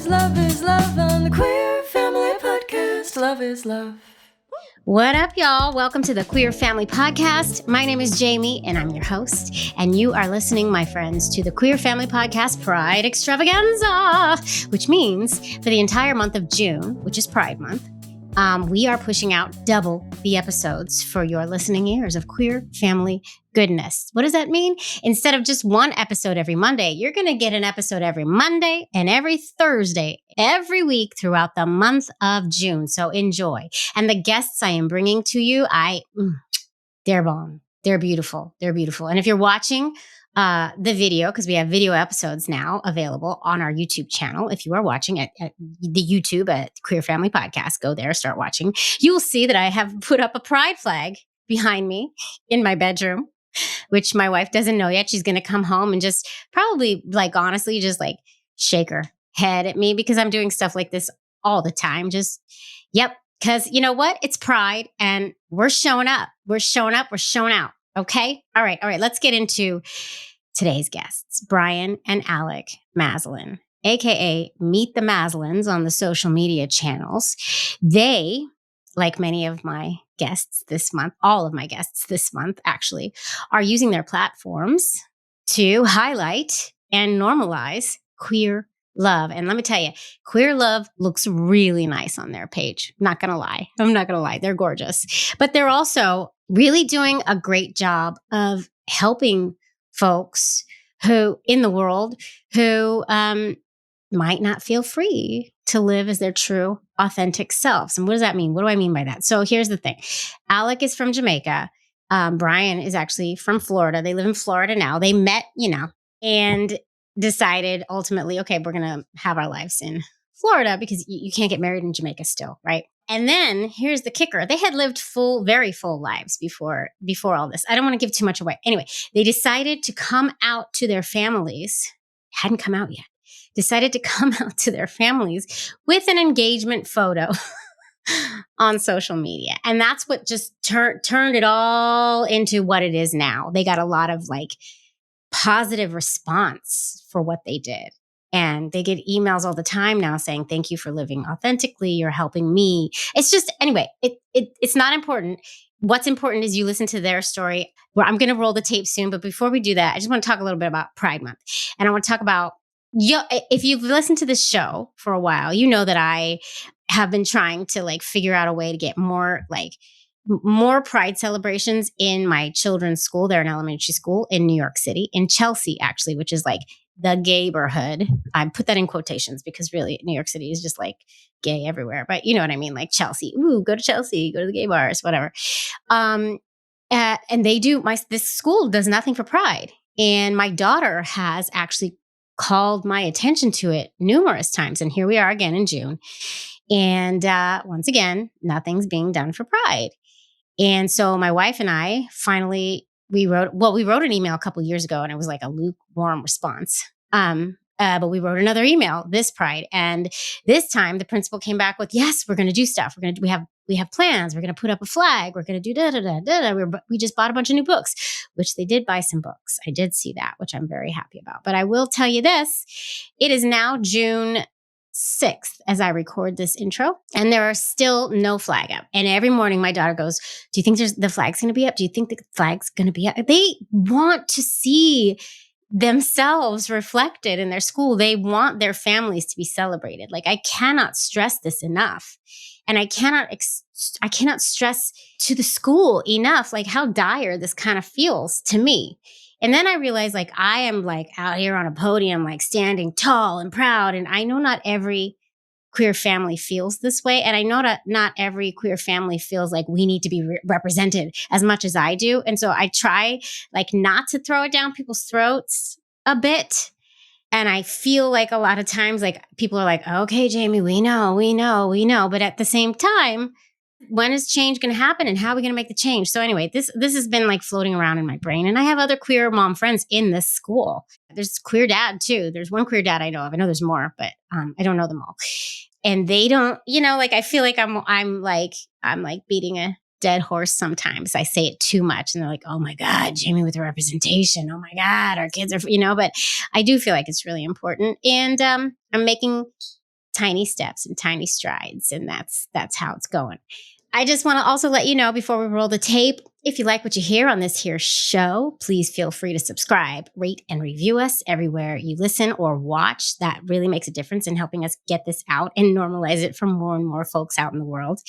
is love on the Queer Family Podcast. Love is love. What up, y'all? Welcome to the Queer Family Podcast. My name is Jamie, and I'm your host. And you are listening, my friends, to the Queer Family Podcast Pride Extravaganza, which means for the entire month of June, which is Pride Month, we are pushing out double the episodes for your listening ears of queer family goodness. What does that mean? Instead of just one episode every Monday, you're going to get an episode every Monday and every Thursday, every week throughout the month of June. So enjoy. And the guests I am bringing to you, they're bomb. They're beautiful. They're beautiful. And if you're watching the video, because we have video episodes now available on our YouTube channel. If you are watching at the YouTube at Queer Family Podcast, go there, start watching. You will see that I have put up a pride flag behind me in my bedroom, which my wife doesn't know yet. She's going to come home and just probably honestly, just shake her head at me because I'm doing stuff like this all the time. Because you know what? It's Pride and we're showing up. We're showing up. We're showing out. Okay. All right. Let's get into today's guests, Brian and Alec Mazelin, aka Meet the Maslins on the social media channels. They, like many of my guests this month, all of my guests this month actually, are using their platforms to highlight and normalize queer love. And let me tell you, queer love looks really nice on their page. I'm not going to lie. They're gorgeous. But they're also really doing a great job of helping folks who in the world who might not feel free to live as their true, authentic selves. And what does that mean? What do I mean by that? So here's the thing. Alec is from Jamaica. Brian is actually from Florida. They live in Florida now. They met, and decided ultimately, okay, we're going to have our lives in Florida because you can't get married in Jamaica still, right? And then here's the kicker. They had lived very full lives before all this. I don't want to give too much away. Anyway, they decided to come out to their families. Hadn't come out yet. Decided to come out to their families with an engagement photo on social media. And that's what just turned it all into what it is now. They got a lot of positive response for what they did. And they get emails all the time now saying, thank you for living authentically. You're helping me. It's just, anyway, it's not important. What's important is you listen to their story. Where I'm going to roll the tape soon. But before we do that, I just want to talk a little bit about Pride Month. And I want to talk about, if you've listened to this show for a while, you know that I have been trying to figure out a way to get more Pride celebrations in my children's school. They're in elementary school in New York City, in Chelsea, actually, which is the gayborhood. I put that in quotations because really New York City is just gay everywhere. But you know what I mean? Chelsea. Ooh, go to Chelsea, go to the gay bars, whatever. And they do, this school does nothing for Pride. And my daughter has actually called my attention to it numerous times. And here we are again in June. And once again, nothing's being done for Pride. And so my wife and I finally, we wrote an email a couple of years ago and it was a lukewarm response. But we wrote another email this Pride. And this time the principal came back with, yes, we're going to do stuff. We have plans. We're going to put up a flag. We're going to do We just bought a bunch of new books, which they did buy some books. I did see that, which I'm very happy about. But I will tell you this, it is now June 6th as I record this intro, and there are still no flag up. And every morning my daughter goes, do you think the flag's going to be up? Do you think the flag's going to be up? They want to see themselves reflected in their school. They want their families to be celebrated. I cannot stress this enough. And I cannot stress to the school enough, how dire this kind of feels to me. And then I realized I am out here on a podium, standing tall and proud. And I know not every queer family feels this way. And I know that not every queer family feels like we need to be represented as much as I do. And so I try not to throw it down people's throats a bit. And I feel a lot of times people are okay, Jamie, we know. But at the same time, when is change going to happen and how are we going to make the change? So anyway, this has been floating around in my brain. And I have other queer mom friends in this school. There's queer dad too. There's one queer dad I know of. I know there's more, but I don't know them all. And they don't, I feel I'm beating a dead horse sometimes. I say it too much and they're oh my God, Jamie with the representation. Oh my God, our kids are, but I do feel it's really important. And I'm making tiny steps and tiny strides. And that's how it's going. I just want to also let you know before we roll the tape, if you like what you hear on this here show, please feel free to subscribe, rate, and review us everywhere you listen or watch. That really makes a difference in helping us get this out and normalize it for more and more folks out in the world.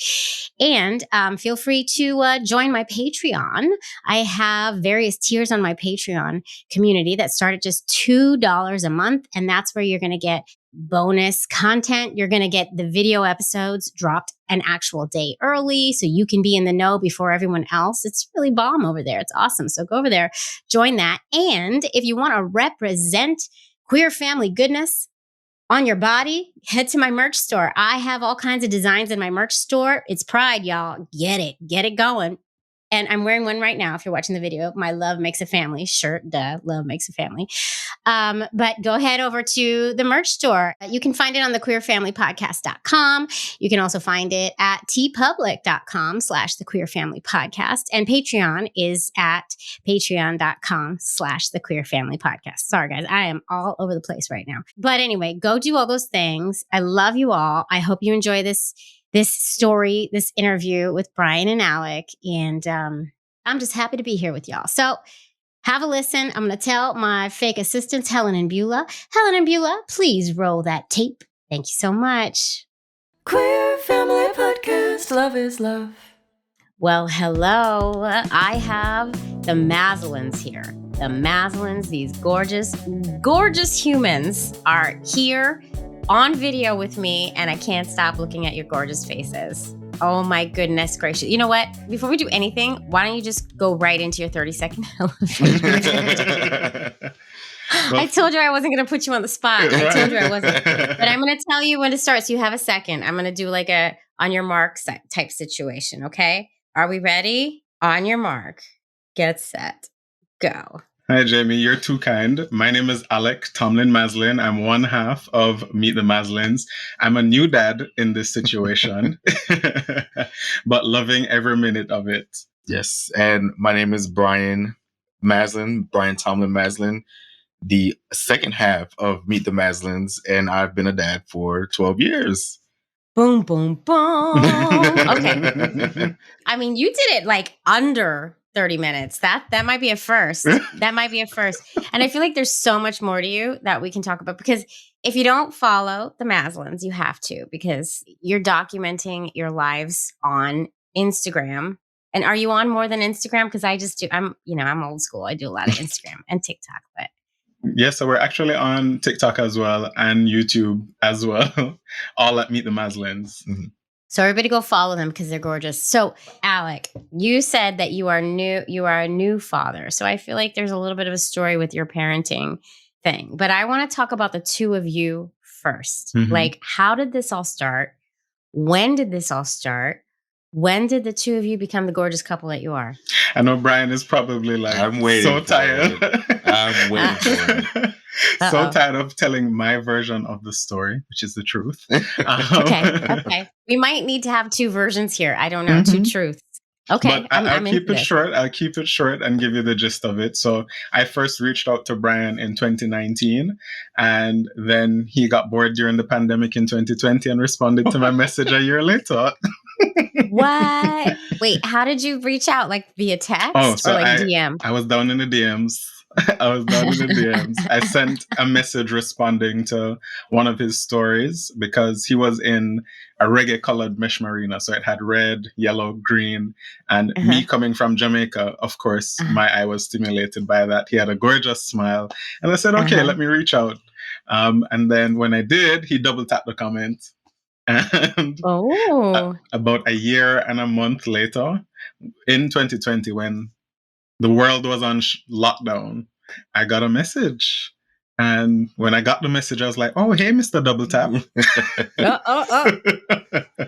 And feel free to join my Patreon. I have various tiers on my Patreon community that start at just $2 a month. And that's where you're going to get bonus content. You're going to get the video episodes dropped an actual day early so you can be in the know before everyone else. It's really bomb over there. It's awesome. So go over there, join that. And if you want to represent queer family goodness on your body, head to my merch store. I have all kinds of designs in my merch store. It's Pride, y'all. Get it going. And I'm wearing one right now. If you're watching the video, my Love Makes a Family shirt. Duh, Love Makes a Family. But go head over to the merch store. You can find it on the queerfamilypodcast.com. You can also find it at tpublic.com/thequeerfamilypodcast. And Patreon is at patreon.com/thequeerfamilypodcast. Sorry, guys. I am all over the place right now. But anyway, go do all those things. I love you all. I hope you enjoy this story, this interview with Brian and Alec. And I'm just happy to be here with y'all. So have a listen. I'm going to tell my fake assistants, Helen and Beulah. Helen and Beulah, please roll that tape. Thank you so much. Queer Family Podcast. Love is love. Well, hello. I have the Mazellins here. The Mazellins, these gorgeous, gorgeous humans are here on video with me, and I can't stop looking at your gorgeous faces. Oh my goodness gracious. You know what? Before we do anything, why don't you just go right into your 30-second elevator? I told you I wasn't going to put you on the spot. I told you I wasn't. But I'm going to tell you when to start so you have a second. I'm going to do like a on your mark type situation, okay? Are we ready? On your mark. Get set. Go. Hi, Jamie. You're too kind. My name is Alec Tomlin Maslin. I'm one half of Meet the Maslins. I'm a new dad in this situation, but loving every minute of it. Yes. And my name is Brian Tomlin Maslin, the second half of Meet the Maslins. And I've been a dad for 12 years. Boom, boom, boom. Okay. I mean, you did it like under 30 minutes. That might be a first. That might be a first. And I feel like there's so much more to you that we can talk about, because if you don't follow the Mazellins, you have to, because you're documenting your lives on Instagram. And are you on more than Instagram? Because I just do. I'm old school. I do a lot of Instagram and TikTok, but yes, so we're actually on TikTok as well and YouTube as well, all at Meet the Maslins. Mm-hmm. So everybody go follow them because they're gorgeous. So Alec, you said that you are a new father. So I feel like there's a little bit of a story with your parenting thing. But I want to talk about the two of you first. Mm-hmm. Like, how did this all start? When did this all start? When did the two of you become the gorgeous couple that you are? I know Brian is probably like, I'm waiting so tired. I'm waiting for it. So tired of telling my version of the story, which is the truth. Okay. We might need to have two versions here. I don't know, two truths. Okay, but I'll keep it short. I'll keep it short and give you the gist of it. So I first reached out to Brian in 2019, and then he got bored during the pandemic in 2020 and responded to my message a year later. What? Wait, how did you reach out? Like via text or like DM? I was down in the DMs. I sent a message responding to one of his stories because he was in a reggae colored mesh marina. So it had red, yellow, green. And me coming from Jamaica, of course, my eye was stimulated by that. He had a gorgeous smile. And I said, okay, let me reach out. And then when I did, he double tapped the comment. And about a year and a month later, in 2020, when the world was on lockdown, I got a message. And when I got the message, I was like, oh, hey, Mr. Double Tap.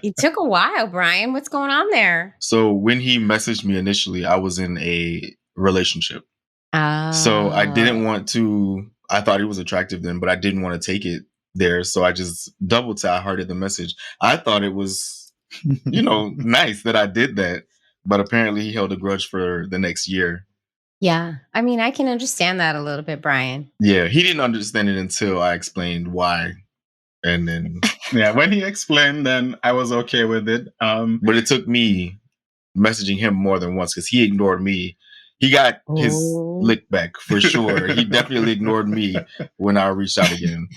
It took a while, Brian. What's going on there? So when he messaged me initially, I was in a relationship. So I didn't want to, I thought he was attractive then, but I didn't want to take it there. So I just double tap hearted the message. I thought it was, nice that I did that. But apparently he held a grudge for the next year. Yeah. I mean, I can understand that a little bit, Brian. Yeah. He didn't understand it until I explained why. And then Yeah, when he explained, then I was okay with it. But it took me messaging him more than once because he ignored me. He got his lick back for sure. He definitely ignored me when I reached out again.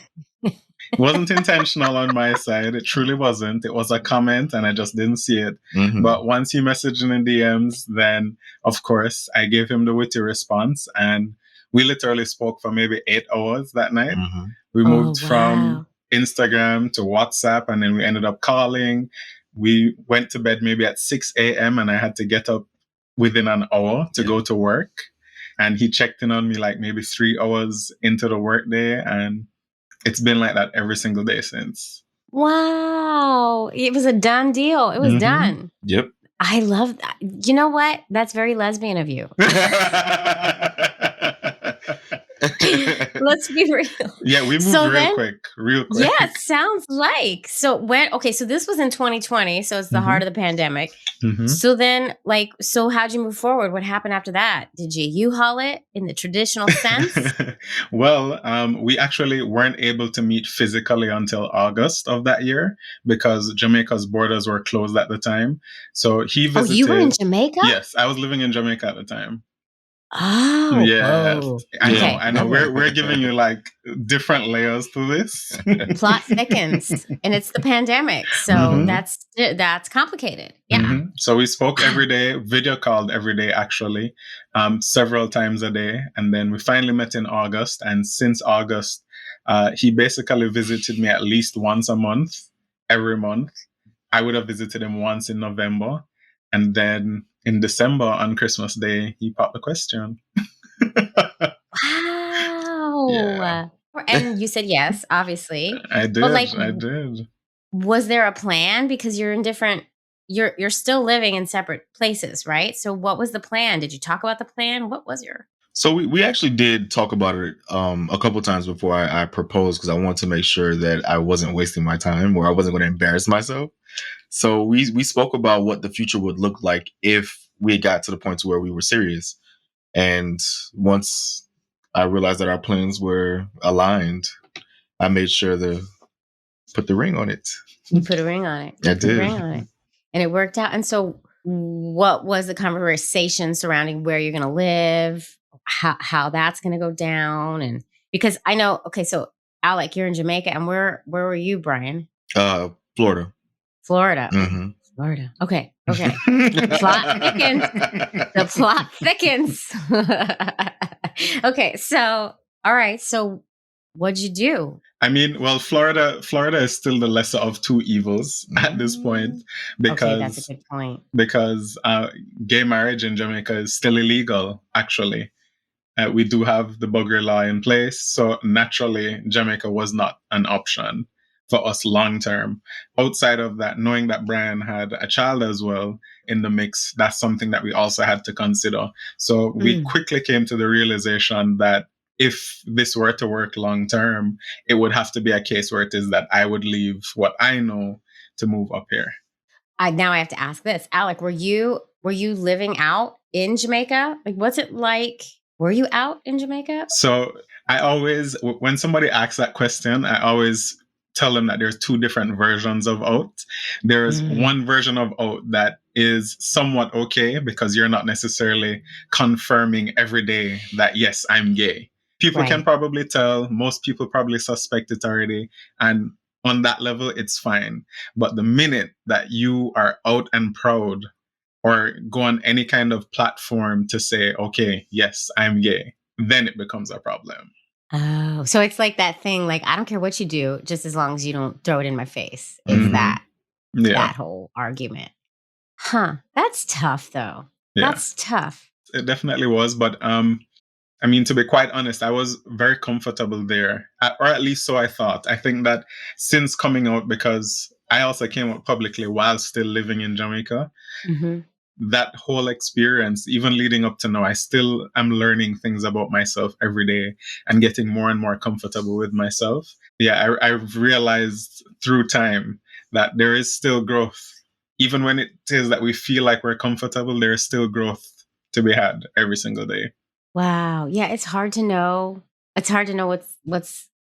It wasn't intentional on my side. It truly wasn't. It was a comment and I just didn't see it. Mhm. But once he messaged in the DMs, then of course I gave him the witty response and we literally spoke for maybe 8 hours that night. Mhm. We moved from Instagram to WhatsApp and then we ended up calling. We went to bed maybe at 6 a.m. and I had to get up within an hour to go to work. And he checked in on me like maybe 3 hours into the workday, and it's been like that every single day since. Wow. It was a done deal. It was done. Yep. I love that. You know what? That's very lesbian of you. Let's be real. Yeah, we moved real quick. Yeah, it sounds like. So this was in 2020, so it's the heart of the pandemic. So then, so how'd you move forward? What happened after that? Did you U-Haul it in the traditional sense? Well, we actually weren't able to meet physically until August of that year because Jamaica's borders were closed at the time. So he visited. Oh, you were in Jamaica? Yes, I was living in Jamaica at the time. Oh, yeah. Whoa. I know. We're giving you like different layers to this. Plot thickens, and it's the pandemic, so that's complicated. Yeah. So we spoke every day, video called every day, actually, several times a day, and then we finally met in August. And since August, he basically visited me at least once a month, every month. I would have visited him once in November, and then in December on Christmas Day, he popped the question. Wow. Yeah. And you said yes, obviously. I did. But I did. Was there a plan? Because you're in different, you're still living in separate places, right? So what was the plan? Did you talk about the plan? What was your? So we actually did talk about it a couple times before I proposed because I wanted to make sure that I wasn't wasting my time or I wasn't going to embarrass myself. So we spoke about what the future would look like if we got to the point to where we were serious. And once I realized that our plans were aligned, I made sure to put the ring on it. You put a ring on it. I did. Ring on it. And it worked out. And so what was the conversation surrounding where you're going to live, how that's going to go down? And because I know, okay, so Alec, you're in Jamaica, and where were you, Brian? Florida. Mm-hmm. Florida. Okay. The plot thickens. The plot thickens. Okay. So, all right. So what'd you do? I mean, well, Florida is still the lesser of two evils at this point because that's a good point. Because gay marriage in Jamaica is still illegal. Actually, we do have the buggery law in place, so naturally, Jamaica was not an option for us long term. Outside of that, knowing that Brian had a child as well in the mix, that's something that we also had to consider. So we quickly came to the realization that if this were to work long term, it would have to be a case where it is that I would leave what I know to move up here. Now I have to ask this, Alec, were you living out in Jamaica? Like, what's it like? Were you out in Jamaica? So I always, when somebody asks that question, I always tell them that there's two different versions of out. There's one version of out that is somewhat okay because you're not necessarily confirming every day that, yes, I'm gay. People can probably tell. Most people probably suspect it already. And on that level, it's fine. But the minute that you are out and proud or go on any kind of platform to say, okay, yes, I'm gay, then it becomes a problem. Oh, so it's like that thing, like, I don't care what you do, just as long as you don't throw it in my face. It's that whole argument. Huh. That's tough, though. Yeah. That's tough. It definitely was. But I mean, to be quite honest, I was very comfortable there, or at least so I thought. I think that since coming out, because I also came out publicly while still living in Jamaica, that whole experience, even leading up to now, I still am learning things about myself every day and getting more and more comfortable with myself. Yeah, I've realized through time that there is still growth. Even when it is that we feel like we're comfortable, there is still growth to be had every single day. Wow. Yeah, it's hard to know. It's hard to know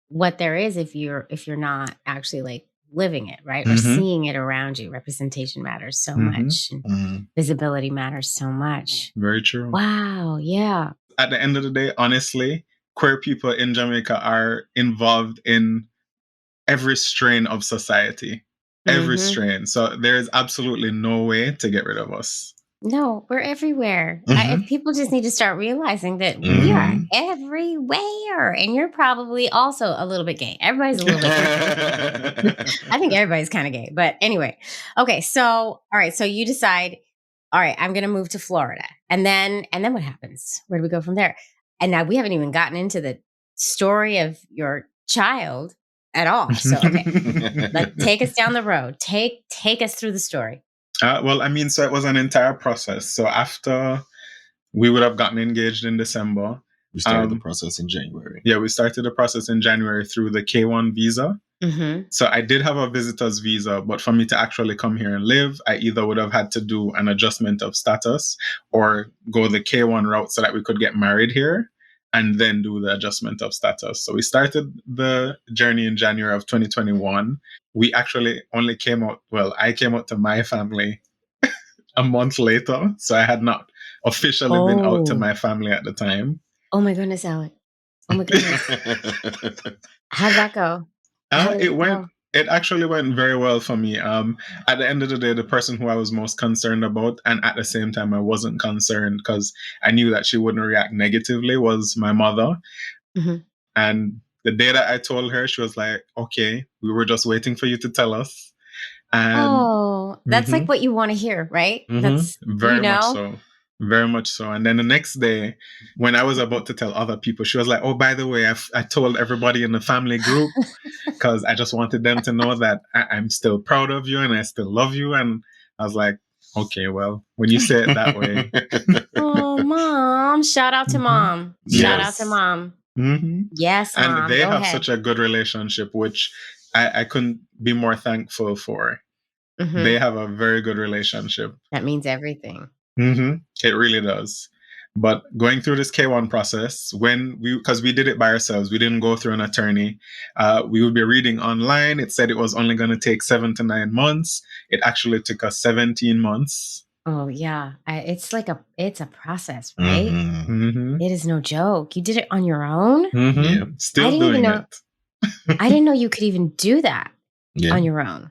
what there is if you're not actually like living it, right? Or seeing it around you. Representation matters so much. And visibility matters so much. Very true. Wow. Yeah. At the end of the day, honestly, queer people in Jamaica are involved in every strain of society. Every strain. So there is absolutely no way to get rid of us. No, we're everywhere. People just need to start realizing that we are everywhere. And you're probably also a little bit gay. Everybody's a little bit gay. I think everybody's kind of gay. But anyway. Okay. So, all right. So you decide, all right, I'm going to move to Florida. And then what happens? Where do we go from there? And now we haven't even gotten into the story of your child at all. So, okay. Take us down the road. Take us through the story. Well, I mean, so it was an entire process. So after we would have gotten engaged in December. We started the process in January. Yeah, we started the process in January through the K1 visa. So I did have a visitor's visa, but for me to actually come here and live, I either would have had to do an adjustment of status or go the K1 route so that we could get married here and then do the adjustment of status. So we started the journey in January of 2021. We actually only I came out to my family a month later. So I had not officially been out to my family at the time. Oh my goodness, Alec. Oh my goodness. How'd that go? It actually went very well for me. At the end of the day, the person who I was most concerned about, and at the same time I wasn't concerned because I knew that she wouldn't react negatively, was my mother. And the day that I told her, she was like, okay, we were just waiting for you to tell us. And that's like what you want to hear, right? That's much so. Very much so. And then the next day, when I was about to tell other people, she was like, oh, by the way, I told everybody in the family group because I just wanted them to know that I'm still proud of you and I still love you. And I was like, okay, well, when you say it that way. Oh, Mom. Shout out to Mom. Shout out to Mom. Yes, Mom. And they have such a good relationship, which I couldn't be more thankful for. They have a very good relationship. That means everything. It really does. But going through this K1 process, because we did it by ourselves, we didn't go through an attorney. We would be reading online. It said it was only going to take 7 to 9 months. It actually took us 17 months. Oh yeah, it's a process, right? It is no joke. You did it on your own. Yeah, still doing it. I didn't know you could even do that on your own.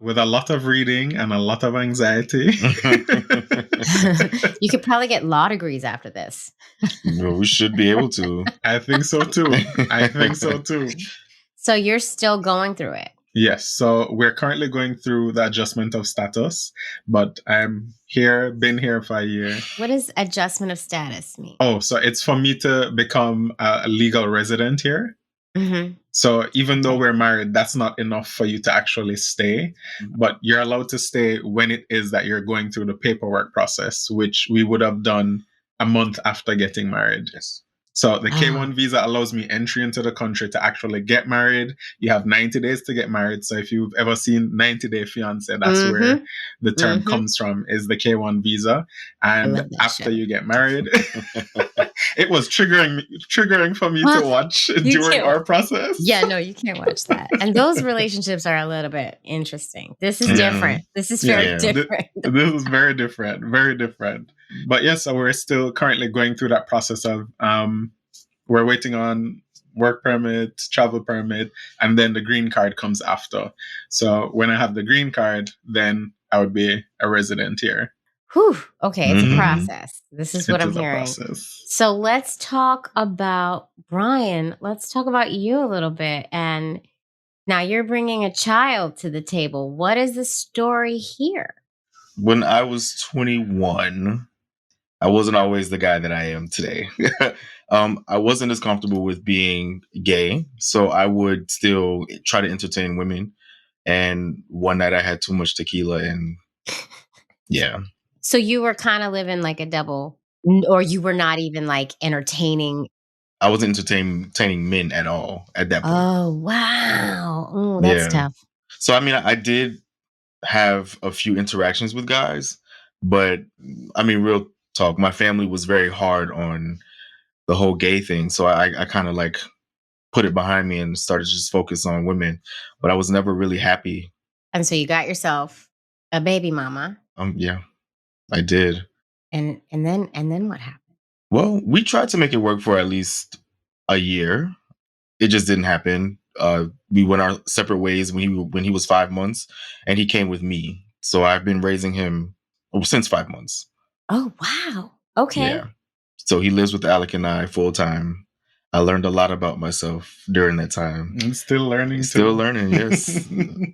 With a lot of reading and a lot of anxiety. You could probably get law degrees after this. Well, we should be able to. I think so too. So you're still going through it? Yes. So we're currently going through the adjustment of status, but I'm been here for a year. What does adjustment of status mean? Oh, so it's for me to become a legal resident here. So even though we're married, that's not enough for you to actually stay, but you're allowed to stay when it is that you're going through the paperwork process, which we would have done a month after getting married. Yes. So the K1 visa allows me entry into the country to actually get married. You have 90 days to get married. So if you've ever seen 90 Day Fiance, that's where the term comes from, is the K1 visa. And after you get married, it was triggering for me to watch during our process. Yeah, no, you can't watch that. And those relationships are a little bit interesting. This is different. This is very different. This is very different. Very different. But yes, so we're still currently going through that process of we're waiting on work permit, travel permit, and then the green card comes after. So when I have the green card, then I would be a resident here. Whew. Okay, it's a process. This is what I'm hearing. So let's talk about Brian. Let's talk about you a little bit. And now you're bringing a child to the table. What is the story here? When I was 21, I wasn't always the guy that I am today. I wasn't as comfortable with being gay, so I would still try to entertain women. And one night I had too much tequila and yeah. So you were kind of living like a double, or you were not even like entertaining? I wasn't entertaining men at all at that point. Oh, wow. Oh, that's tough. So, I mean, I did have a few interactions with guys, but I mean, real talk, my family was very hard on the whole gay thing. So I kind of like put it behind me and started to just focus on women. But I was never really happy. And so you got yourself a baby mama. Yeah, I did. And then what happened? Well, we tried to make it work for at least a year. It just didn't happen. We went our separate ways when he was 5 months, and he came with me. So I've been raising him since 5 months. Oh, wow. Okay. Yeah. So he lives with Alec and I full time. I learned a lot about myself during that time. I'm still learning. Still learning, yes.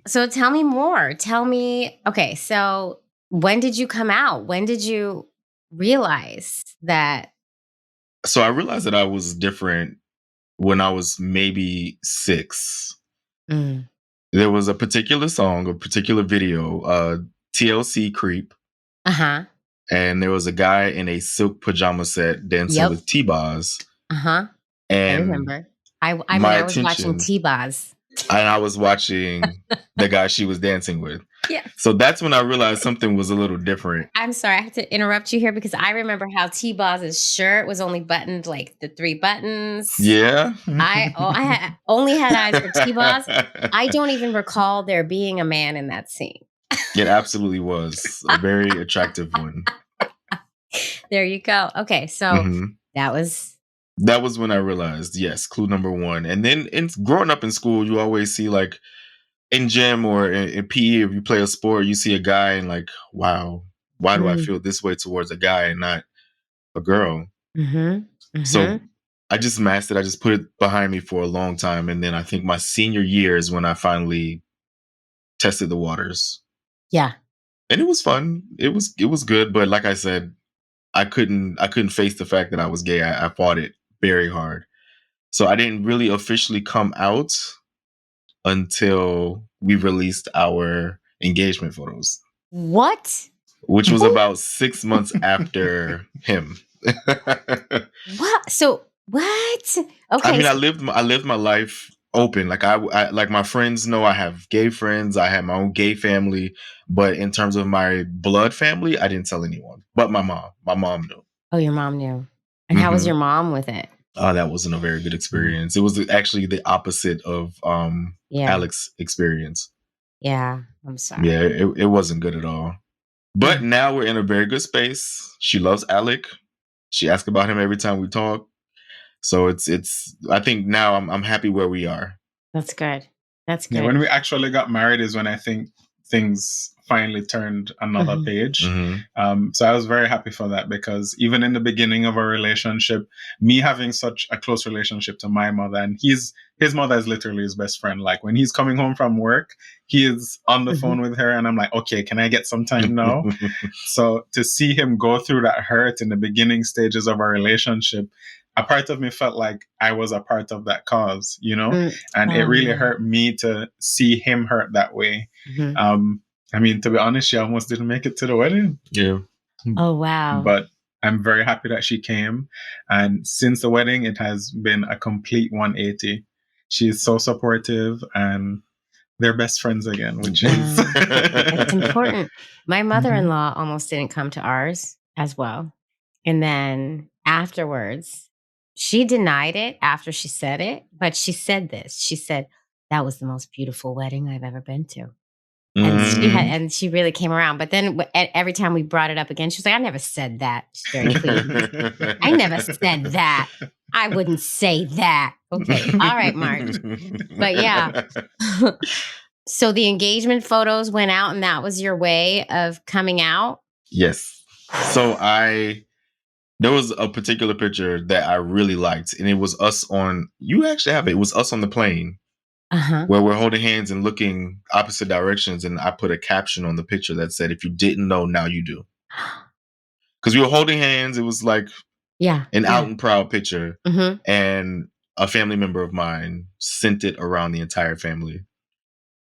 So tell me more. Tell me, okay, so when did you come out? When did you realize that? So I realized that I was different when I was maybe 6. Mm. There was a particular song, a particular video, TLC Creep. Uh-huh. And there was a guy in a silk pajama set dancing with T-Bars. Uh-huh. And I remember. I was watching T-Bars. And I was watching the guy she was dancing with. Yeah. So that's when I realized something was a little different. I'm sorry, I have to interrupt you here because I remember how T-Bars' shirt was only buttoned like the 3 buttons. Yeah. I only had eyes for T-Bars. I don't even recall there being a man in that scene. It absolutely was a very attractive one. There you go. Okay, so that was when I realized, yes, clue number 1. And then growing up in school, you always see like in gym or in PE, if you play a sport, you see a guy and like, wow, why do I feel this way towards a guy and not a girl? So I just masked it. I just put it behind me for a long time. And then I think my senior year is when I finally tested the waters. Yeah. And it was fun. It was good. But like I said, I couldn't face the fact that I was gay. I fought it very hard. So I didn't really officially come out until we released our engagement photos. What? Which was about 6 months after him. What? So what? Okay. I mean, I lived my life open. Like I like my friends know I have gay friends. I have my own gay family. But in terms of my blood family, I didn't tell anyone. But my mom. My mom knew. Oh, your mom knew. And how was your mom with it? That wasn't a very good experience. It was actually the opposite of Alec's experience. Yeah, I'm sorry. Yeah, it wasn't good at all. But now we're in a very good space. She loves Alec. She asks about him every time we talk. So it's I think now I'm happy where we are. That's good. That's good. Yeah, when we actually got married is when I think things finally turned another page. So I was very happy for that, because even in the beginning of our relationship, me having such a close relationship to my mother, and his mother is literally his best friend. Like when he's coming home from work, he is on the phone with her, and I'm like, okay, can I get some time now? So to see him go through that hurt in the beginning stages of our relationship, a part of me felt like I was a part of that cause, and it really hurt me to see him hurt that way. I mean, to be honest, she almost didn't make it to the wedding. Yeah. Oh, wow. But I'm very happy that she came. And since the wedding, it has been a complete 180. She's so supportive, and they're best friends again, which is... It's important. My mother-in-law almost didn't come to ours as well. And then afterwards, she denied it after she said it, but she said this. She said, that was the most beautiful wedding I've ever been to. And she really came around. But then every time we brought it up again, she was like, I never said that. She's very clear. I never said that. I wouldn't say that. Okay. All right, Marge. But yeah. So the engagement photos went out, and that was your way of coming out? Yes. So there was a particular picture that I really liked, and it was us you actually have it. It was us on the plane. Where we're holding hands and looking opposite directions. And I put a caption on the picture that said, if you didn't know, now you do. Because we were holding hands. It was like an out and proud picture. And a family member of mine sent it around the entire family.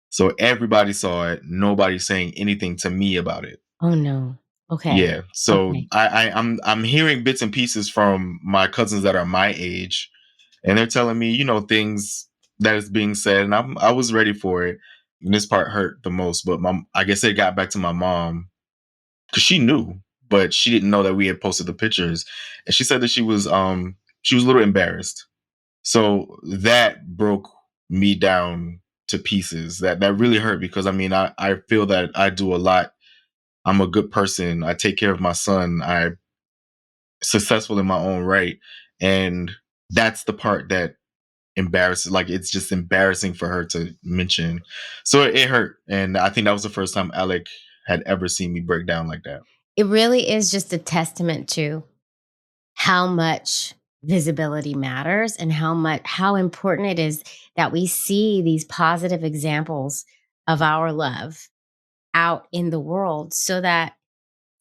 So everybody saw it. Nobody saying anything to me about it. Oh, no. Okay. Yeah. So I'm hearing bits and pieces from my cousins that are my age. And they're telling me, things that is being said, and I was ready for it. And this part hurt the most, but I guess it got back to my mom, because she knew, but she didn't know that we had posted the pictures, and she said that she was a little embarrassed. So that broke me down to pieces. That really hurt because I mean, I feel that I do a lot. I'm a good person. I take care of my son. I'm successful in my own right. And that's the part that embarrassing. Like, it's just embarrassing for her to mention. So it hurt. And I think that was the first time Alec had ever seen me break down like that. It really is just a testament to how much visibility matters and how important it is that we see these positive examples of our love out in the world, so that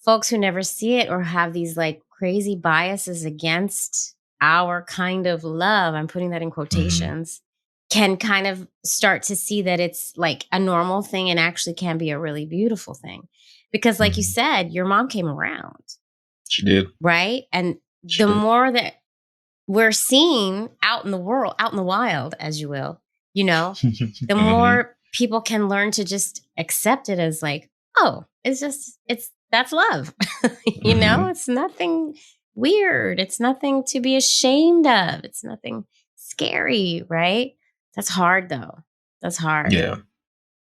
folks who never see it or have these like crazy biases against our kind of love, I'm putting that in quotations, can kind of start to see that it's like a normal thing and actually can be a really beautiful thing. Because like you said, your mom came around. She did. Right? And the more that we're seeing out in the world, out in the wild, as you will, you know, the more people can learn to just accept it as like, oh, that's love. You know, it's nothing weird. It's nothing to be ashamed of. It's nothing scary, right? That's hard though. That's hard. Yeah.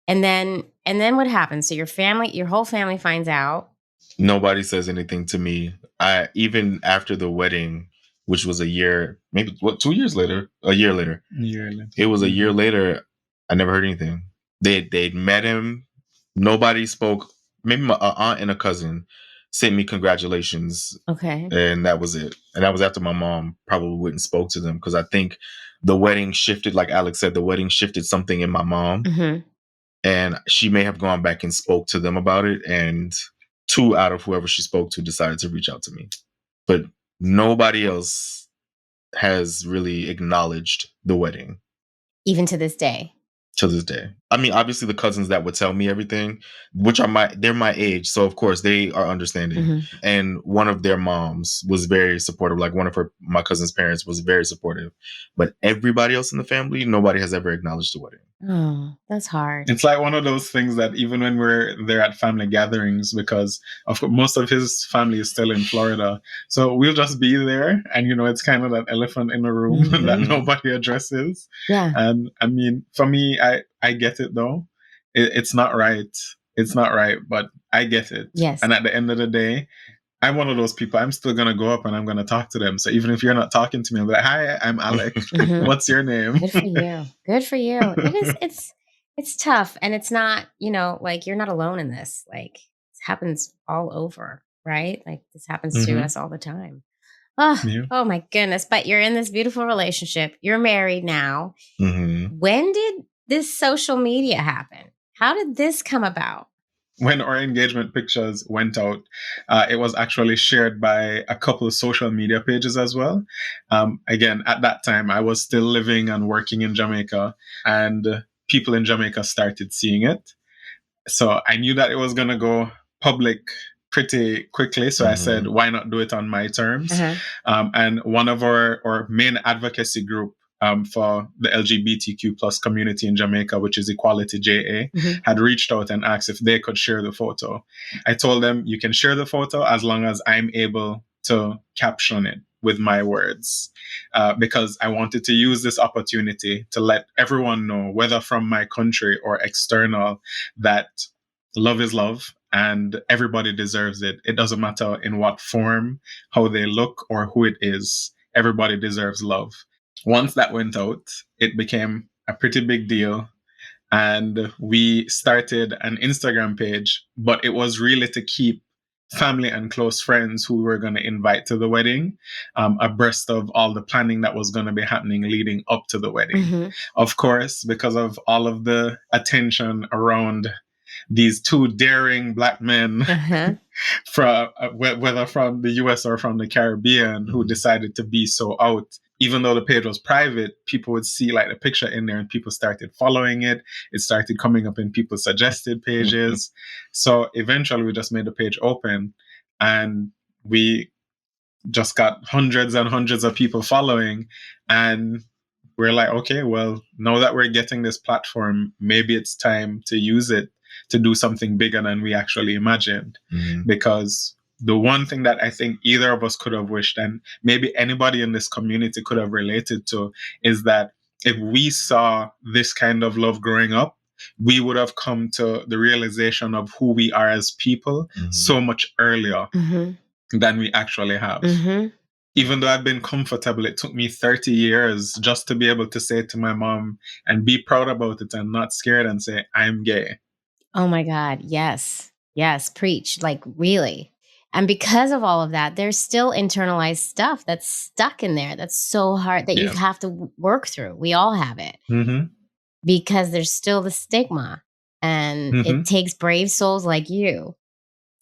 And then what happens? So your whole family finds out. Nobody says anything to me. Even after the wedding, which was a year, maybe 2 years later, a year later. It was a year later. I never heard anything. They'd met him. Nobody spoke. Maybe my aunt and a cousin sent me congratulations. Okay. And that was it. And that was after my mom probably went and spoke to them, because I think the wedding shifted, like Alex said, the wedding shifted something in my mom. And she may have gone back and spoke to them about it. And 2 out of whoever she spoke to decided to reach out to me. But nobody else has really acknowledged the wedding. Even to this day. To this day. I mean, obviously the cousins that would tell me everything, which they're my age. So of course they are understanding. And one of their moms was very supportive. Like my cousin's parents was very supportive. But everybody else in the family, nobody has ever acknowledged the wedding. Oh, that's hard. It's like one of those things that even when we're there at family gatherings, because most of his family is still in Florida, so we'll just be there, and it's kind of that elephant in the room that nobody addresses. Yeah. And I mean, for me, I get it though. It's not right. It's not right, but I get it. Yes. And at the end of the day, I'm one of those people. I'm still gonna go up and I'm gonna talk to them. So even if you're not talking to me, I'm like, "Hi, I'm Alec. What's your name?" Good for you. Good for you. It is. It's tough, and it's not. Like, you're not alone in this. Like, this happens all over, right? Like, this happens to us all the time. Oh my goodness! But you're in this beautiful relationship. You're married now. When did this social media happen? How did this come about? When our engagement pictures went out, it was actually shared by a couple of social media pages as well. Again, at that time, I was still living and working in Jamaica, and people in Jamaica started seeing it. So I knew that it was going to go public pretty quickly. So I said, why not do it on my terms? And one of our main advocacy group for the LGBTQ plus community in Jamaica, which is Equality JA, had reached out and asked if they could share the photo. I told them, you can share the photo as long as I'm able to caption it with my words, because I wanted to use this opportunity to let everyone know, whether from my country or external, that love is love and everybody deserves it. It doesn't matter in what form, how they look, or who it is. Everybody deserves love. Once that went out, it became a pretty big deal. And we started an Instagram page, but it was really to keep family and close friends who we were going to invite to the wedding abreast of all the planning that was going to be happening leading up to the wedding. Of course, because of all of the attention around these 2 daring Black men, from whether from the US or from the Caribbean, who decided to be so out. Even though the page was private, people would see like the picture in there and people started following it. It started coming up in people's suggested pages. So eventually we just made the page open, and we just got hundreds and hundreds of people following. And we're like, okay, well, now that we're getting this platform, maybe it's time to use it to do something bigger than we actually imagined. Because the one thing that I think either of us could have wished, and maybe anybody in this community could have related to, is that if we saw this kind of love growing up, we would have come to the realization of who we are as people so much earlier than we actually have. Even though I've been comfortable, it took me 30 years just to be able to say to my mom and be proud about it and not scared and say, I'm gay. Oh my God. Yes. Yes. Preach. Like, really. And because of all of that, there's still internalized stuff that's stuck in there. That's so hard that you have to work through. We all have it because there's still the stigma, and it takes brave souls like you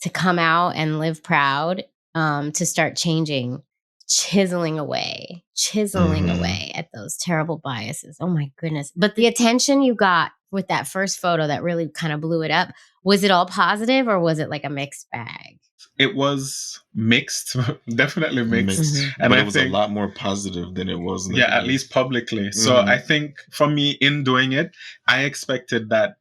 to come out and live proud, to start changing, chiseling away at those terrible biases. Oh my goodness. But the attention you got with that first photo that really kind of blew it up, was it all positive or was it like a mixed bag? It was mixed, definitely mixed. And but it was a lot more positive than it was negative. Yeah, at least publicly. So I think for me, in doing it, I expected that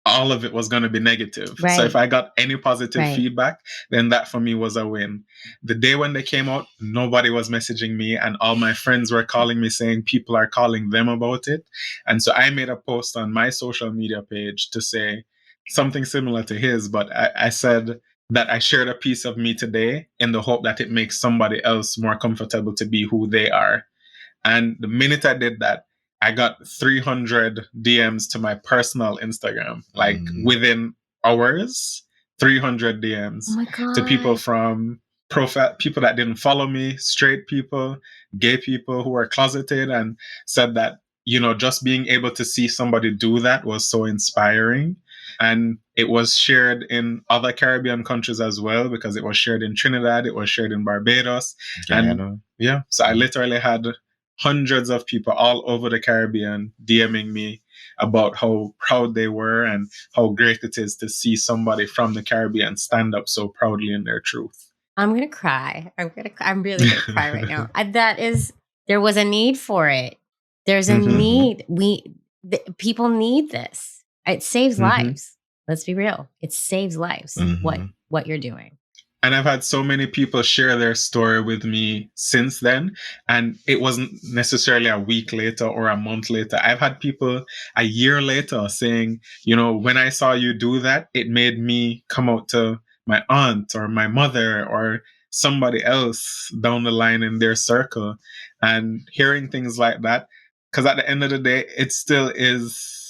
all of it was going to be negative. Right. So if I got any positive feedback, then that for me was a win. The day when they came out, nobody was messaging me, and all my friends were calling me saying people are calling them about it. And so I made a post on my social media page to say something similar to his, but I said that I shared a piece of me today in the hope that it makes somebody else more comfortable to be who they are. And the minute I did that, I got 300 DMs to my personal Instagram, like within hours, 300 DMs to people from people that didn't follow me, straight people, gay people who were closeted, and said that, just being able to see somebody do that was so inspiring. And it was shared in other Caribbean countries as well, because it was shared in Trinidad, it was shared in Barbados. And so I literally had hundreds of people all over the Caribbean DMing me about how proud they were and how great it is to see somebody from the Caribbean stand up so proudly in their truth. I'm going to cry. I'm really going to cry right now. There was a need for it. There's a need. People need this. It saves lives. Let's be real. It saves lives. What you're doing. And I've had so many people share their story with me since then. And it wasn't necessarily a week later or a month later. I've had people a year later saying, when I saw you do that, it made me come out to my aunt or my mother or somebody else down the line in their circle. And hearing things like that, because at the end of the day, it still is...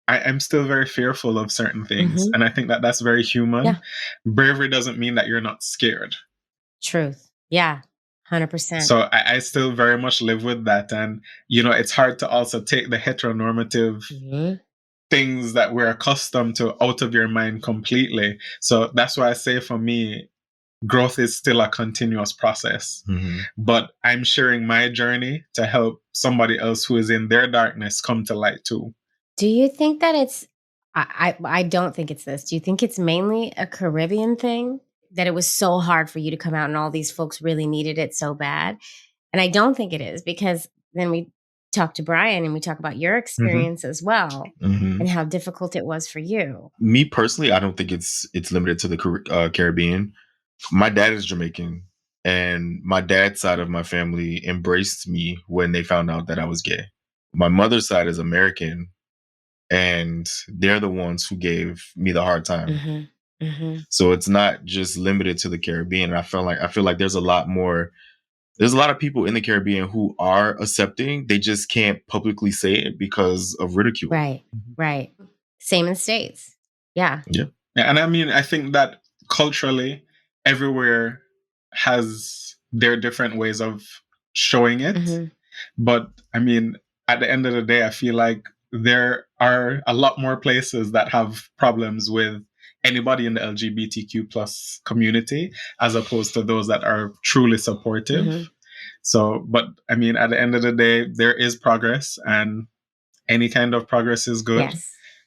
I'm still very fearful of certain things. And I think that that's very human. Yeah. Bravery doesn't mean that you're not scared. Truth. Yeah. 100%. So I still very much live with that. And, it's hard to also take the heteronormative things that we're accustomed to out of your mind completely. So that's why I say for me, growth is still a continuous process. But I'm sharing my journey to help somebody else who is in their darkness come to light too. Do you think that I don't think it's this. Do you think it's mainly a Caribbean thing? That it was so hard for you to come out and all these folks really needed it so bad? And I don't think it is, because then we talk to Brian and we talk about your experience as well and how difficult it was for you. Me personally, I don't think it's limited to the Caribbean. My dad is Jamaican, and my dad's side of my family embraced me when they found out that I was gay. My mother's side is American, and they're the ones who gave me the hard time. So it's not just limited to the Caribbean. And I feel like there's a lot of people in the Caribbean who are accepting. They just can't publicly say it because of ridicule. Right. Same in the States. Yeah. And I mean, I think that culturally, everywhere has their different ways of showing it. But I mean, at the end of the day, I feel like there are a lot more places that have problems with anybody in the LGBTQ plus community as opposed to those that are truly supportive. So, but I mean, at the end of the day, there is progress, and any kind of progress is good.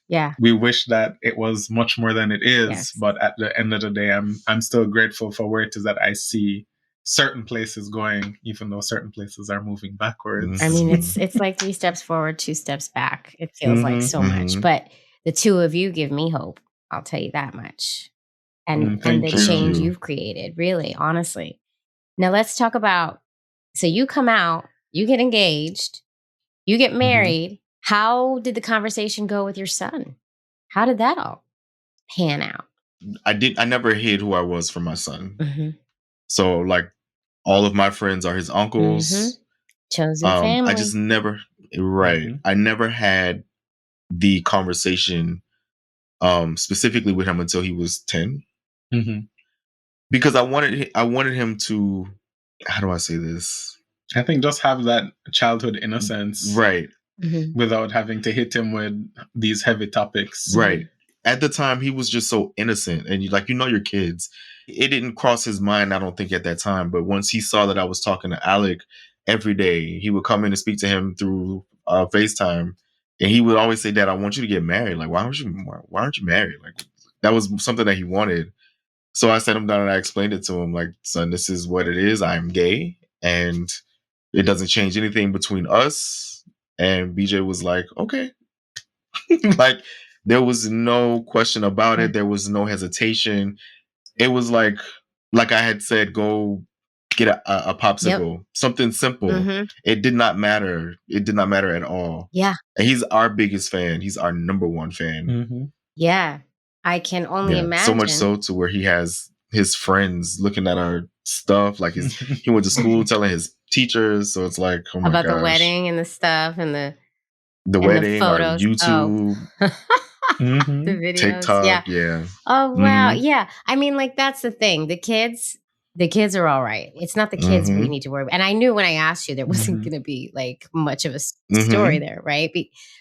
Yeah. We wish that it was much more than it is, but at the end of the day, I'm still grateful for where it is that I see certain places going, even though certain places are moving backwards. I mean, it's like 3 steps forward, 2 steps back. It feels like so much, but the two of you give me hope. I'll tell you that much. and Thank the you. change you've created, really, honestly. Now let's talk about, so you come out, you get engaged, you get married. How did the conversation go with your son? How did that all pan out? I never hid who I was from my son. Mm-hmm. So like all of my friends are his uncles. Chosen family. I just never I never had the conversation specifically with him until he was 10. Because I wanted him to, how do I say this? I think just have that childhood innocence. Right. Without having to hit him with these heavy topics. Right. At the time, he was just so innocent. And your kids. It didn't cross his mind, I don't think, at that time. But once he saw that I was talking to Alec every day, he would come in and speak to him through FaceTime. And he would always say, Dad, I want you to get married. Like, why aren't you married? Like, that was something that he wanted. So I sat him down and I explained it to him, like, son, this is what it is. I'm gay and it doesn't change anything between us. And BJ was like, okay. Like, there was no question about it. There was no hesitation. It was like I had said, go get a popsicle, something simple. It did not matter. It did not matter at all. Yeah. And he's our biggest fan. He's our number one fan. Yeah. I can only imagine. So much so to where he has his friends looking at our stuff. Like he went to school telling his teachers. So it's like, oh my about gosh. the wedding and the stuff and the wedding, the photos. Our YouTube, the videos, TikTok, yeah. Oh wow, yeah. I mean, like that's the thing. The kids are all right. It's not the kids we need to worry about. And I knew when I asked you, there wasn't going to be like much of a story there, right?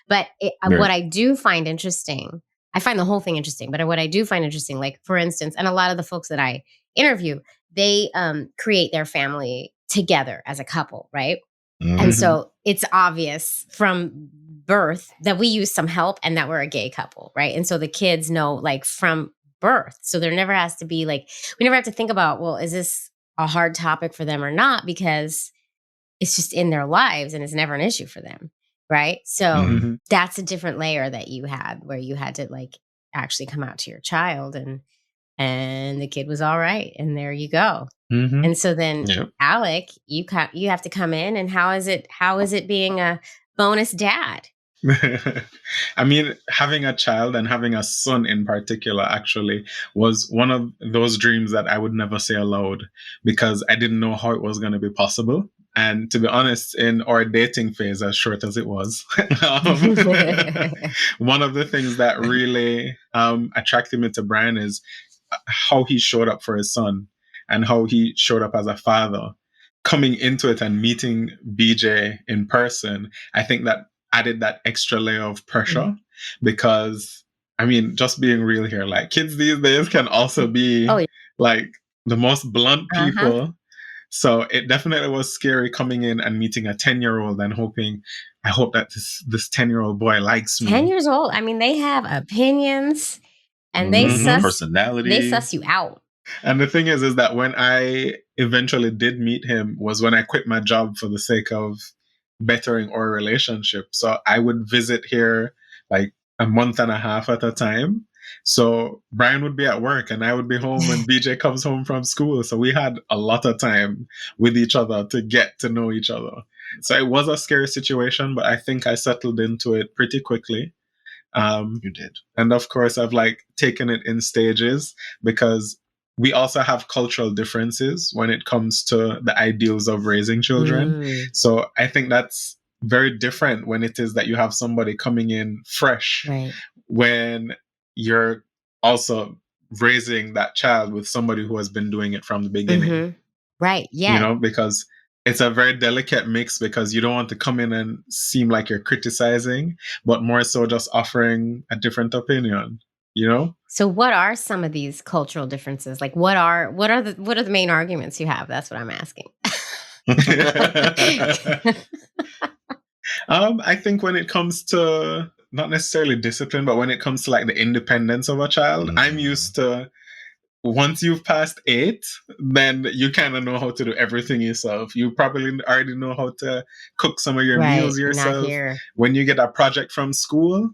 But what I do find interesting, I find the whole thing interesting. But what I do find interesting, like for instance, and a lot of the folks that I interview, they create their family together as a couple, right? And so it's obvious from birth that we use some help and that we're a gay couple, right? And so the kids know like from birth. So there never has to be like, we never have to think about, well, is this a hard topic for them or not? Because it's just in their lives and it's never an issue for them, right? So that's a different layer that you had where you had to like actually come out to your child and the kid was all right. And there you go. And so then Alec, you have to come in, and how is it being a bonus dad? I mean, having a child and having a son in particular actually was one of those dreams that I would never say aloud because I didn't know how it was going to be possible. And to be honest, in our dating phase, as short as it was, one of the things that really attracted me to Brian is how he showed up for his son and how he showed up as a father. Coming into it and meeting BJ in person, I think that added that extra layer of pressure because, I mean, just being real here, like kids these days can also be like the most blunt people. So it definitely was scary coming in and meeting a 10-year-old and I hope that this 10-year-old boy likes me. 10 years old. I mean, they have opinions and they personality. They suss you out. And the thing is that when I eventually did meet him was when I quit my job for the sake of bettering our relationship. So I would visit here like a month and a half at a time. So Brian would be at work and I would be home when BJ comes home from school. So we had a lot of time with each other to get to know each other. So it was a scary situation, but I think I settled into it pretty quickly. You did. And of course, I've like taken it in stages because we also have cultural differences when it comes to the ideals of raising children. So I think that's very different when it is that you have somebody coming in fresh, when you're also raising that child with somebody who has been doing it from the beginning. Right. Yeah. You know, because it's a very delicate mix because you don't want to come in and seem like you're criticizing, but more so just offering a different opinion, you know? So what are some of these cultural differences? Like what are the main arguments you have? That's what I'm asking. I think when it comes to not necessarily discipline, but when it comes to like the independence of a child, I'm used to once you've passed 8, then you kind of know how to do everything yourself. You probably already know how to cook some of your meals yourself. When you get a project from school,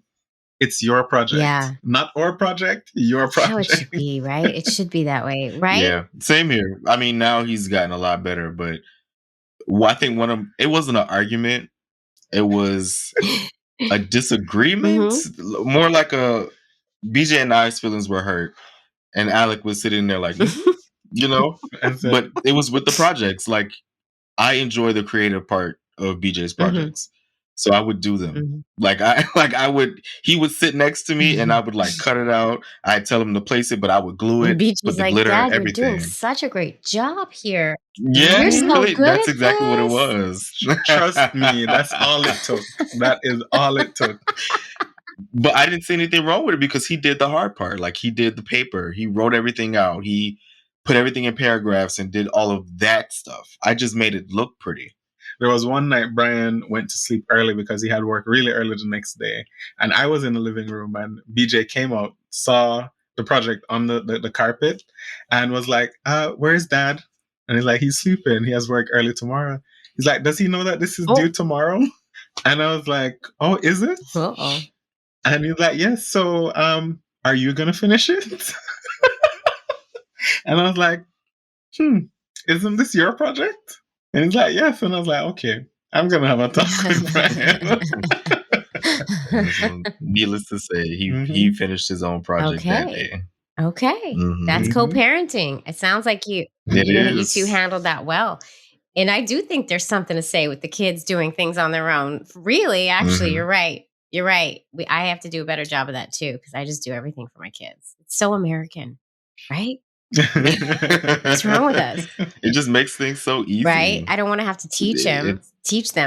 it's your project. Yeah. Not our project, your That's how it project. should be, right? It should be that way, right? Yeah, same here. I mean, now he's gotten a lot better, but I think it wasn't an argument. It was a disagreement, more like a BJ and I's feelings were hurt, and Alec was sitting there like, you know. And so, But it was with the projects. Like, I enjoy the creative part of BJ's projects, so I would do them. Like I would. He would sit next to me, and I would like cut it out. I'd tell him to place it, but I would glue it, BJ's put the like, glitter, Dad, you're doing everything. such a great job here. Yeah, You're so really, good that's at exactly what it this. was. trust me, that's all it took. That is all it took. But I didn't see anything wrong with it because he did the hard part. Like, he did the paper, he wrote everything out, he put everything in paragraphs and did all of that stuff. I just made it look pretty. There was one night Brian went to sleep early because he had work really early the next day. And I was in the living room, and BJ came out, saw the project on the carpet, and was like, where's Dad? And he's like, he's sleeping. He has work early tomorrow. He's like, does he know that this is due tomorrow? And I was like, oh, is it? Uh-oh. And he's like, yes. So are you going to finish it? And I was like, isn't this your project? And he's like, yes. And I was like, okay, I'm going to have a talk with Brian. So, needless to say, he finished his own project that day. Okay. That's co-parenting. It sounds like you two handled that well. And I do think there's something to say with the kids doing things on their own. Really, actually, you're right. You're right. I have to do a better job of that too, because I just do everything for my kids. It's so American, right? What's wrong with us? It just makes things so easy, right? I don't want to have to teach them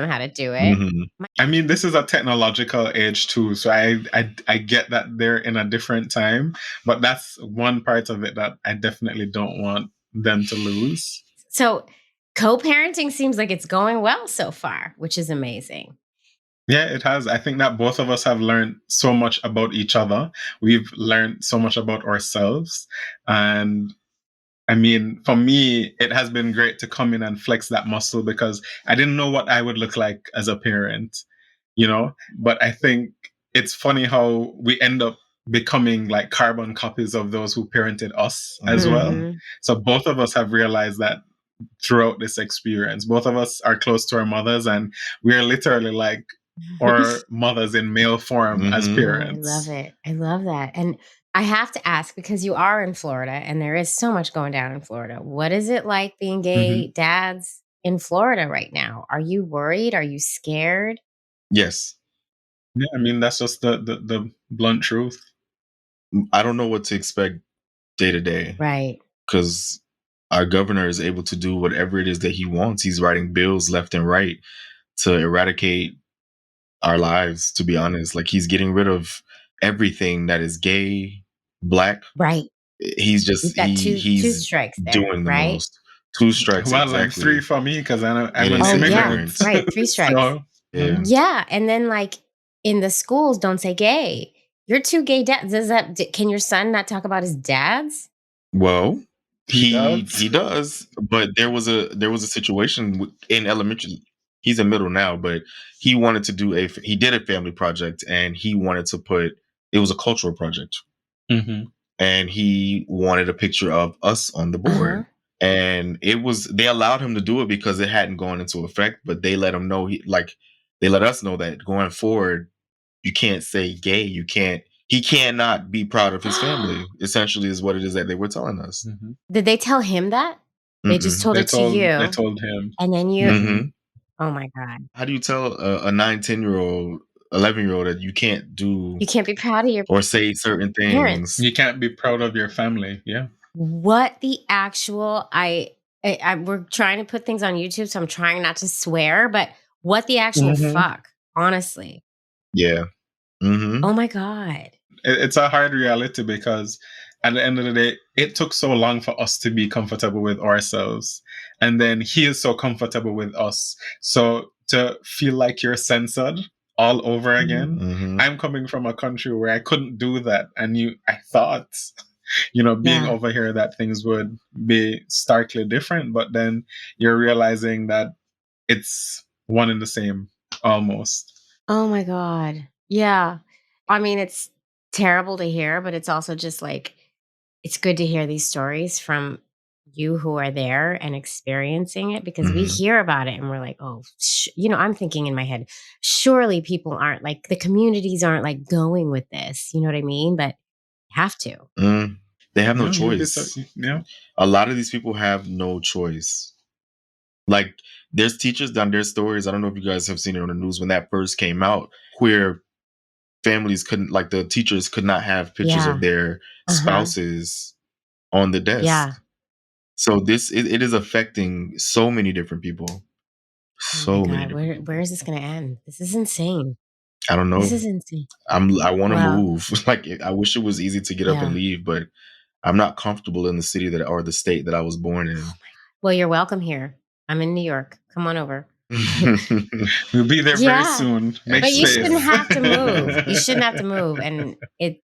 how to do it. I mean, this is a technological age too, so I get that they're in a different time, but that's one part of it that I definitely don't want them to lose. So co-parenting seems like it's going well so far, which is amazing. Yeah, it has. I think that both of us have learned so much about each other. We've learned so much about ourselves. And I mean, for me, it has been great to come in and flex that muscle because I didn't know what I would look like as a parent, you know? But I think it's funny how we end up becoming like carbon copies of those who parented us as well. So both of us have realized that throughout this experience. Both of us are close to our mothers, and we are literally like our mothers in male form as parents. I love it. I love that. And I have to ask, because you are in Florida and there is so much going down in Florida, what is it like being gay dads in Florida right now? Are you worried? Are you scared? Yes. Yeah, I mean, that's just the blunt truth. I don't know what to expect day to day. Right. Because our governor is able to do whatever it is that he wants. He's writing bills left and right to eradicate our lives, to be honest. Like, he's getting rid of everything that is gay, Black. Right. He's just two strikes there, doing the most. 2 strikes. Well, exactly. like 3 for me because I'm an immigrant. Right, 3 strikes. So, yeah, and then like in the schools, don't say gay. You're 2 gay dads. Can your son not talk about his dads? Well, he does. But there was a situation in elementary. He's in middle now, but he wanted to do he did a family project, and he wanted to it was a cultural project. And he wanted a picture of us on the board. And they allowed him to do it because it hadn't gone into effect, but they let him know, they let us know that going forward, you can't say gay. He cannot be proud of his family, essentially, is what it is that they were telling us. Did they tell him that? They just told it to you. They told him. And then you, oh my God. How do you tell a 9, 10-year-old, 11-year-old that you can't be proud of your or say certain things? Parents. You can't be proud of your family. Yeah. What the actual, we're trying to put things on YouTube, so I'm trying not to swear, but what the actual fuck, honestly. Yeah. Oh my God. It's a hard reality because at the end of the day, it took so long for us to be comfortable with ourselves. And then he is so comfortable with us. So to feel like you're censored all over again. I'm coming from a country where I couldn't do that. And I thought, being over here, that things would be starkly different. But then you're realizing that it's one and the same almost. Oh my God. Yeah. I mean, it's terrible to hear, but it's also just like, it's good to hear these stories from you who are there and experiencing it, because we Mhm. hear about it and we're like, oh, I'm thinking in my head, surely people aren't like, the communities aren't like going with this. You know what I mean? But have to. Mm. They have no No, you'd be so, choice. yeah. A lot of these people have no choice. Like, there's teachers done their stories. I don't know if you guys have seen it on the news when that first came out, where families couldn't, like, the teachers could not have pictures Yeah. of their Uh-huh. spouses on the desk. Yeah. So it is affecting so many different people. Oh my So many God. different Where people. is this going to end? This is insane. I don't This know. is insane. I want to Well, move. Like, I wish it was easy to get up and yeah. leave, but I'm not comfortable in the city that or the state that I was born in. Well, you're welcome here. I'm in New York. Come on over. We'll be there very Yeah. soon. Make But you shouldn't Excellent. space. have to move. You shouldn't have to move. And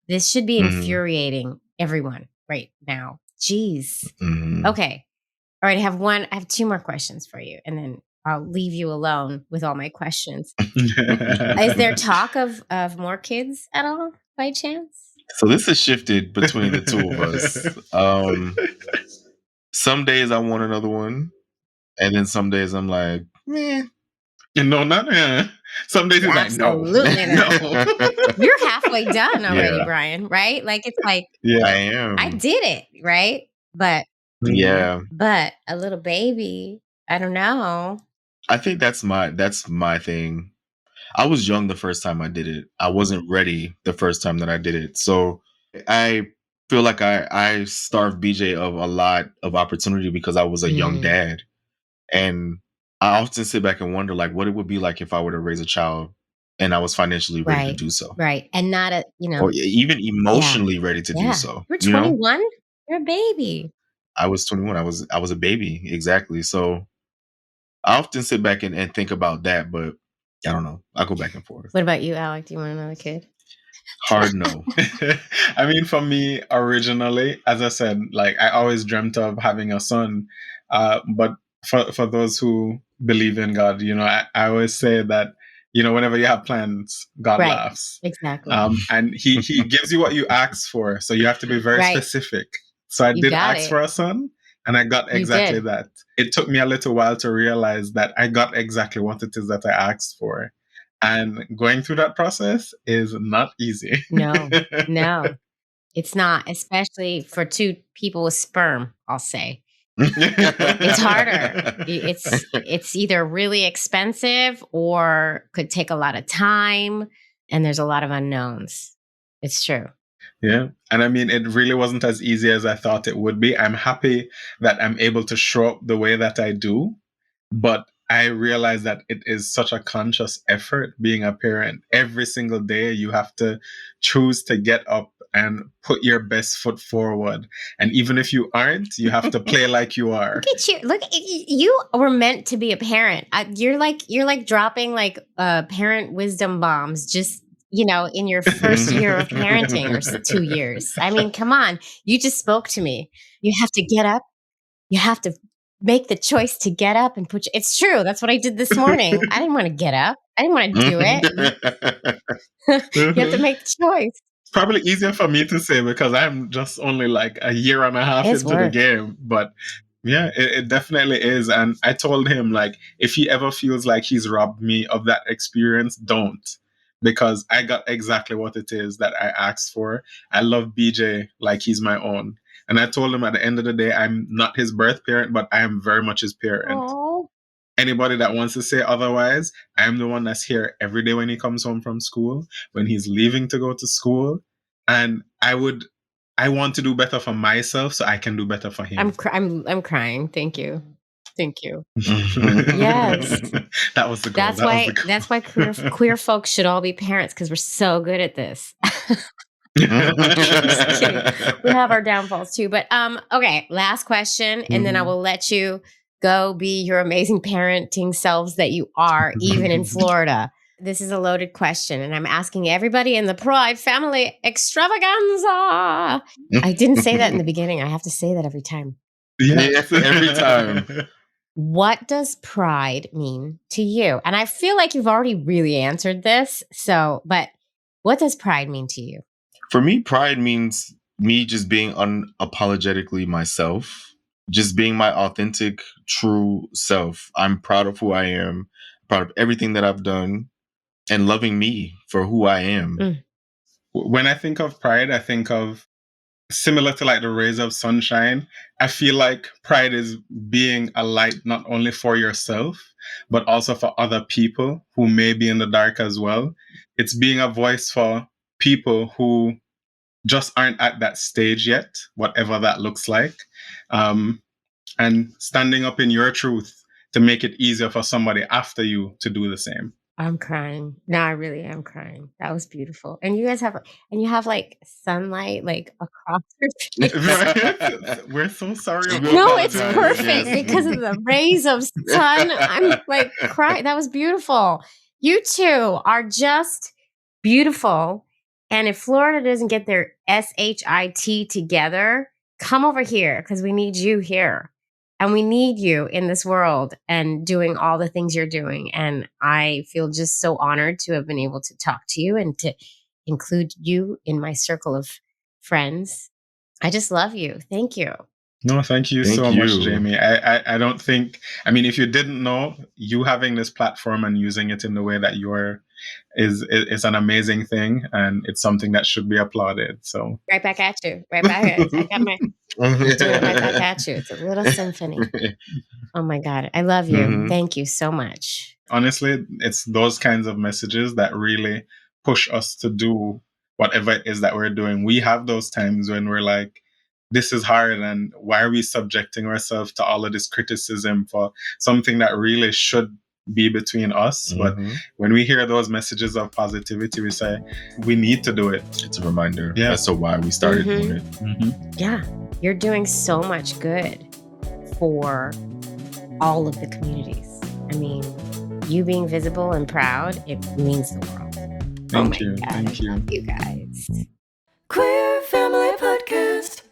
this should be Mhm, infuriating everyone right now. Jeez. mhm. Okay. All right. I have two more questions for you, and then I'll leave you alone with all my questions. Is there talk of more kids at all by chance? So this has shifted between the two of us. Some days I want another one, and then some days I'm like, meh. No, not some days he's like, no, Absolutely not. no. You're halfway done already, Yeah, Brian, right? Like, it's like, I Yeah. I am. did it, right? But Mm. Yeah, a little baby, I don't know. I think that's my thing. I was young the first time I did it. I wasn't ready the first time that I did it. So I feel like I starved BJ of a lot of opportunity because I was a young Mm, dad. And I often sit back and wonder, like, what it would be like if I were to raise a child and I was financially ready to right, do so, right. And not or even yeah, emotionally ready to do yeah. so. You're You know, 21? You're a baby. I was 21. I was a baby, exactly. So I often sit back and think about that, but I don't know. I go back and forth. What about you, Alec? Do you want another kid? Hard no. I mean, for me, originally, as I said, like I always dreamt of having a son. But for those who believe in God, I always say that, whenever you have plans, God Right. laughs. Exactly. And he gives you what you ask for. So you have to be very Right. specific. So I You did got ask it. for a son, and I got You exactly did. that. It took me a little while to realize that I got exactly what it is that I asked for. And going through that process is not easy. No, no, it's not, especially for two people with sperm, I'll say. It's harder. It's either really expensive or could take a lot of time, and there's a lot of unknowns. It's true. Yeah. And I mean, it really wasn't as easy as I thought it would be. I'm happy that I'm able to show up the way that I do, but I realize that it is such a conscious effort being a parent. Every single day, you have to choose to get up and put your best foot forward. And even if you aren't, you have to play like you are. Look at you. Look, you were meant to be a parent. You're like dropping like parent wisdom bombs just, in your first year of parenting or 2 years. I mean, come on. You just spoke to me. You have to get up. You have to make the choice to get up and it's true. That's what I did this morning. I didn't want to get up. I didn't want to do it. You have to Mhm. make the choice. It's probably easier for me to say because I'm just only like a year and a half It's into the work. game. But yeah, it definitely is. And I told him, like, if he ever feels like he's robbed me of that experience, don't. Because I got exactly what it is that I asked for. I love BJ like he's my own. And I told him at the end of the day, I'm not his birth parent, but I am very much his parent. Oh, Anybody that wants to say otherwise, I'm the one that's here every day when he comes home from school, when he's leaving to go to school. And I want to do better for myself so I can do better for him. I'm crying. Thank you. Thank you. Yes. That was the goal. That was the goal. That's why queer folks should all be parents, because we're so good at this. Just kidding. We have our downfalls too. But okay, last question, and then I will let you go be your amazing parenting selves that you are, even in Florida. This is a loaded question, and I'm asking everybody in the Pride Family Extravaganza. I didn't say that in the beginning. I have to say that every time. Yes. Every time. What does pride mean to you? And I feel like you've already really answered this. But What does pride mean to you? For me, pride means me just being unapologetically myself, just being my authentic, true self. I'm proud of who I am, proud of everything that I've done, and loving me for who I am. Mm. When I think of pride, I think of similar to like the rays of sunshine. I feel like pride is being a light not only for yourself, but also for other people who may be in the dark as well. It's being a voice for people who just aren't at that stage yet, whatever that looks like. And standing up in your truth to make it easier for somebody after you to do the same. I'm crying. No, I really am crying. That was beautiful. And you guys have like sunlight like across your face. We're so sorry. No, it's perfect because of the rays of sun. I'm like crying. That was beautiful. You two are just beautiful. And if Florida doesn't get their SHIT together, come over here because we need you here. And we need you in this world and doing all the things you're doing. And I feel just so honored to have been able to talk to you and to include you in my circle of friends. I just love you. Thank you. No, thank you so much, Jamie. I don't think, I mean, if you didn't know, you having this platform and using it in the way that you are is an amazing thing. And it's something that should be applauded. So right back at you. Right back at you. I got my doing it right back at you. It's a little symphony. Oh my God. I love you. Mm-hmm. Thank you so much. Honestly, it's those kinds of messages that really push us to do whatever it is that we're doing. We have those times when we're like, this is hard, and why are we subjecting ourselves to all of this criticism for something that really should be between us? Mm-hmm. But when we hear those messages of positivity, we say, we need to do it. It's a reminder as to why we started doing it. Mm-hmm. Yeah. You're doing so much good for all of the communities. I mean, you being visible and proud, it means the world. Thank you. God, thank you. I love you guys. Queer Family Podcast.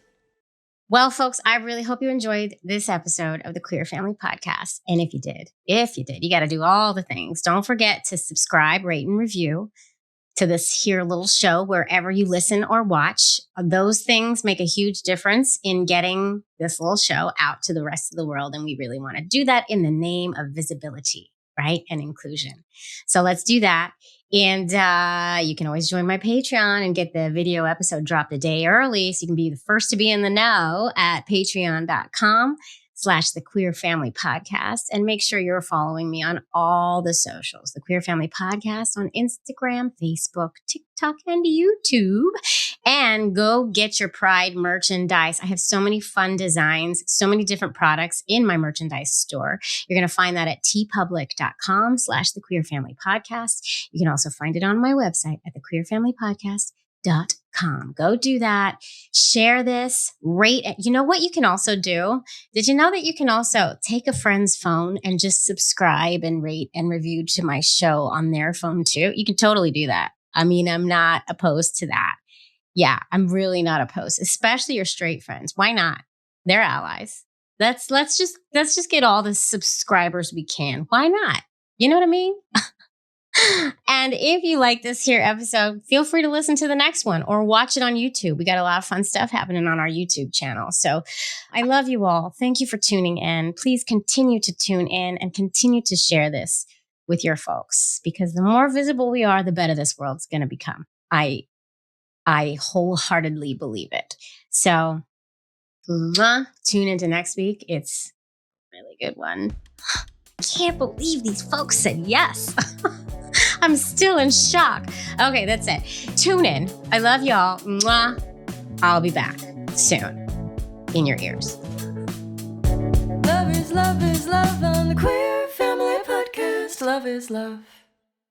Well, folks, I really hope you enjoyed this episode of the Queer Family Podcast. And if you did, you got to do all the things. Don't forget to subscribe, rate, and review to this here little show wherever you listen or watch. Those things make a huge difference in getting this little show out to the rest of the world. And we really want to do that in the name of visibility, right? And inclusion. So let's do that. And you can always join my Patreon and get the video episode dropped a day early. So you can be the first to be in the know at patreon.com/the Queer Family Podcast. And make sure you're following me on all the socials. The Queer Family Podcast on Instagram, Facebook, TikTok, and YouTube. And go get your Pride merchandise. I have so many fun designs, so many different products in my merchandise store. You're going to find that at tpublic.com/the Queer Family Podcast. You can also find it on my website at thequeerfamilypodcast.com. Go do that. Share this. Rate it. You know what you can also do? Did you know that you can also take a friend's phone and just subscribe and rate and review to my show on their phone too? You can totally do that. I mean, I'm not opposed to that. Yeah, I'm really not opposed, especially your straight friends. Why not? They're allies. Let's just get all the subscribers we can. Why not? You know what I mean? And if you like this here episode, feel free to listen to the next one or watch it on YouTube. We got a lot of fun stuff happening on our YouTube channel. So I love you all. Thank you for tuning in. Please continue to tune in and continue to share this with your folks, because the more visible we are, the better this world's going to become. I wholeheartedly believe it. So tune into next week. It's a really good one. I can't believe these folks said yes. I'm still in shock. Okay, that's it. Tune in. I love y'all. Mwah. I'll be back soon in your ears. Love is love on the Queer Family Podcast. Love is love.